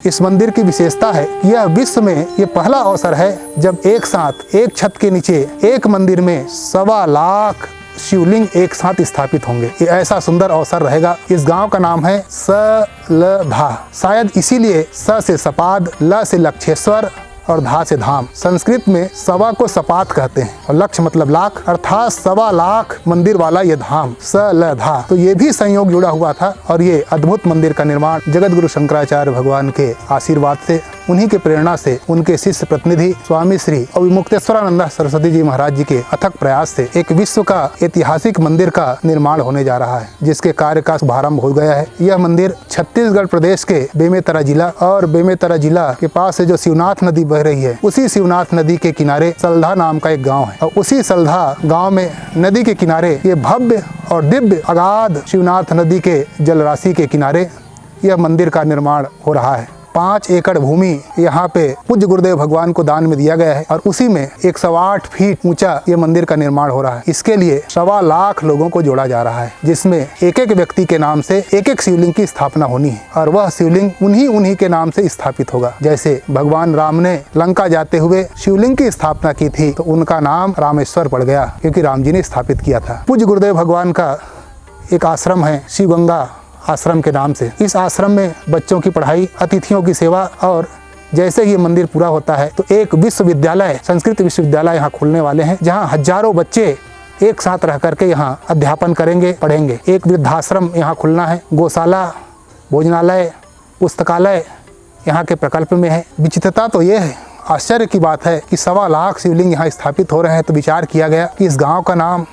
इस मंदिर की विशेषता है, यह विश्व में ये पहला अवसर है जब एक साथ एक छत के नीचे एक मंदिर में 1.25 लाख शिवलिंग एक साथ स्थापित होंगे। ये ऐसा सुंदर अवसर रहेगा। इस गांव का नाम है सलधा, शायद इसीलिए स से सपाद, ल से लक्षेश्वर और धा से धाम। संस्कृत में सवा को सपात कहते हैं और लक्ष्य मतलब लाख, अर्थात 1.25 लाख मंदिर वाला ये धाम सलधा। तो ये भी संयोग जुड़ा हुआ था और ये अद्भुत मंदिर का निर्माण जगत गुरु शंकराचार्य भगवान के आशीर्वाद से, उन्हीं के प्रेरणा से, उनके शिष्य प्रतिनिधि स्वामी श्री अविमुक्तेश्वरानंद सरस्वती जी महाराज जी के अथक प्रयास से एक विश्व का ऐतिहासिक मंदिर का निर्माण होने जा रहा है, जिसके कार्य का शुभारंभ हो गया है। यह मंदिर छत्तीसगढ़ प्रदेश के बेमेतरा जिला और बेमेतरा जिला के पास से जो शिवनाथ नदी बह रही है, उसी शिवनाथ नदी के किनारे सलधा नाम का एक गाँव है और उसी सलधा गाँव में नदी के किनारे ये भव्य और दिव्य अगाध शिवनाथ नदी के जलराशि के किनारे यह मंदिर का निर्माण हो रहा है। 5 एकड़ भूमि यहाँ पे पूज्य गुरुदेव भगवान को दान में दिया गया है और उसी में 108 फीट ऊंचा ये मंदिर का निर्माण हो रहा है। इसके लिए 1.25 लाख लोगों को जोड़ा जा रहा है, जिसमें एक एक व्यक्ति के नाम से एक एक शिवलिंग की स्थापना होनी है और वह शिवलिंग उन्हीं के नाम से स्थापित होगा। जैसे भगवान राम ने लंका जाते हुए शिवलिंग की स्थापना की थी तो उनका नाम रामेश्वर पड़ गया, क्योंकि राम जी ने स्थापित किया था। पूज्य गुरुदेव भगवान का एक आश्रम है शिव गंगा आश्रम के नाम से। इस आश्रम में बच्चों की पढ़ाई, अतिथियों की सेवा और जैसे ही ये मंदिर पूरा होता है तो एक विश्वविद्यालय, संस्कृत विश्वविद्यालय यहाँ खुलने वाले हैं, जहाँ हजारों बच्चे एक साथ रह करके यहाँ अध्यापन करेंगे, पढ़ेंगे। एक वृद्धाश्रम यहाँ खुलना है, गौशाला, भोजनालय, पुस्तकालय यहाँ के प्रकल्प में है। विचित्रता तो ये है, आश्चर्य की बात है कि 1.25 लाख शिवलिंग यहाँ स्थापित हो रहे हैं। तो विचार किया गया कि इस गाँव का नाम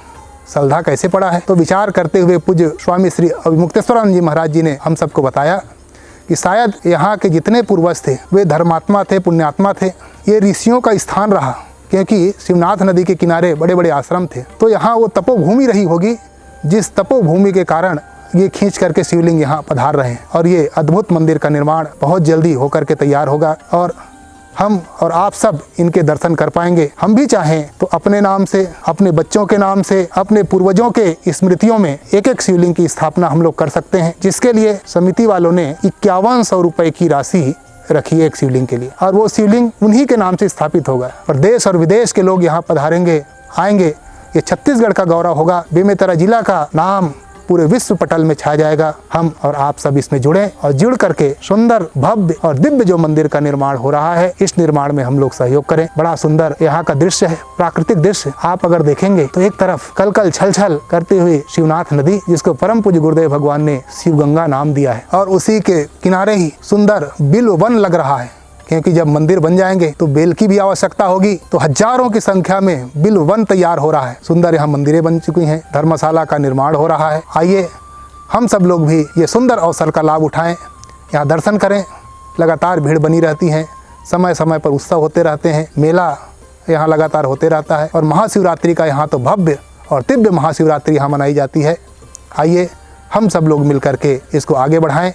सलधा कैसे पड़ा है। तो विचार करते हुए पूज्य स्वामी श्री अविमुक्तेश्वरानंद जी महाराज जी ने हम सबको बताया कि शायद यहाँ के जितने पूर्वज थे वे धर्मात्मा थे, पुण्यात्मा थे। ये ऋषियों का स्थान रहा, क्योंकि शिवनाथ नदी के किनारे बड़े बड़े आश्रम थे। तो यहाँ वो तपोभूमि रही होगी, जिस तपोभूमि के कारण ये खींच करके शिवलिंग यहाँ पधार रहे हैं और ये अद्भुत मंदिर का निर्माण बहुत जल्दी होकर के तैयार होगा और हम और आप सब इनके दर्शन कर पाएंगे। हम भी चाहें तो अपने नाम से, अपने बच्चों के नाम से, अपने पूर्वजों के स्मृतियों में एक एक शिवलिंग की स्थापना हम लोग कर सकते हैं, जिसके लिए समिति वालों ने 5100 रुपए की राशि रखी है एक शिवलिंग के लिए और वो शिवलिंग उन्हीं के नाम से स्थापित होगा और देश और विदेश के लोग यहाँ पधारेंगे, आएंगे। ये छत्तीसगढ़ का गौरव होगा, बेमेतरा जिला का नाम पूरे विश्व पटल में छा जाएगा। हम और आप सब इसमें जुड़े और जुड़ करके सुंदर, भव्य और दिव्य जो मंदिर का निर्माण हो रहा है, इस निर्माण में हम लोग सहयोग करें। बड़ा सुंदर यहाँ का दृश्य है, प्राकृतिक दृश्य। आप अगर देखेंगे तो एक तरफ कल कल छल छल करती हुई शिवनाथ नदी, जिसको परम पूज्य गुरुदेव भगवान ने शिव गंगा नाम दिया है, और उसी के किनारे ही सुंदर बिल्व वन लग रहा है, क्योंकि जब मंदिर बन जाएंगे तो बेल की भी आवश्यकता होगी। तो हजारों की संख्या में बिल्व वन तैयार हो रहा है। सुंदर यहाँ मंदिरें बन चुकी हैं, धर्मशाला का निर्माण हो रहा है। आइए हम सब लोग भी ये सुंदर अवसर का लाभ उठाएं, यहाँ दर्शन करें। लगातार भीड़ बनी रहती है, समय समय पर उत्सव होते रहते हैं, मेला यहाँ लगातार होते रहता है और महाशिवरात्रि का यहाँ तो भव्य और दिव्य महाशिवरात्रि यहाँ मनाई जाती है। आइए हम सब लोग मिल करके इसको आगे बढ़ाएं,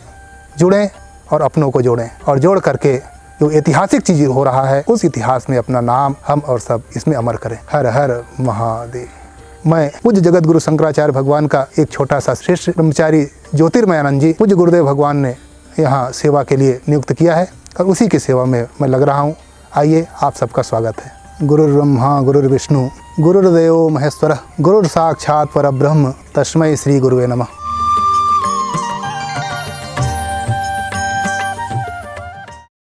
जुड़ें और अपनों को जोड़ें और जोड़ करके जो ऐतिहासिक चीज़ हो रहा है उस इतिहास में अपना नाम हम और सब इसमें अमर करें। हर हर महादेव। मैं पूज्य जगत गुरु शंकराचार्य भगवान का एक छोटा सा शिष्य ब्रह्मचारी ज्योतिर्मयानंद जी पूज्य गुरुदेव भगवान ने यहाँ सेवा के लिए नियुक्त किया है और उसी की सेवा में मैं लग रहा हूँ। आइए आप सबका स्वागत है। गुरुर्ब्रह्मा गुरुर्विष्णु गुरुर्देवो महेश्वरः गुरुर्साक्षात् परब्रह्म तस्मै श्री गुरुवे नमः।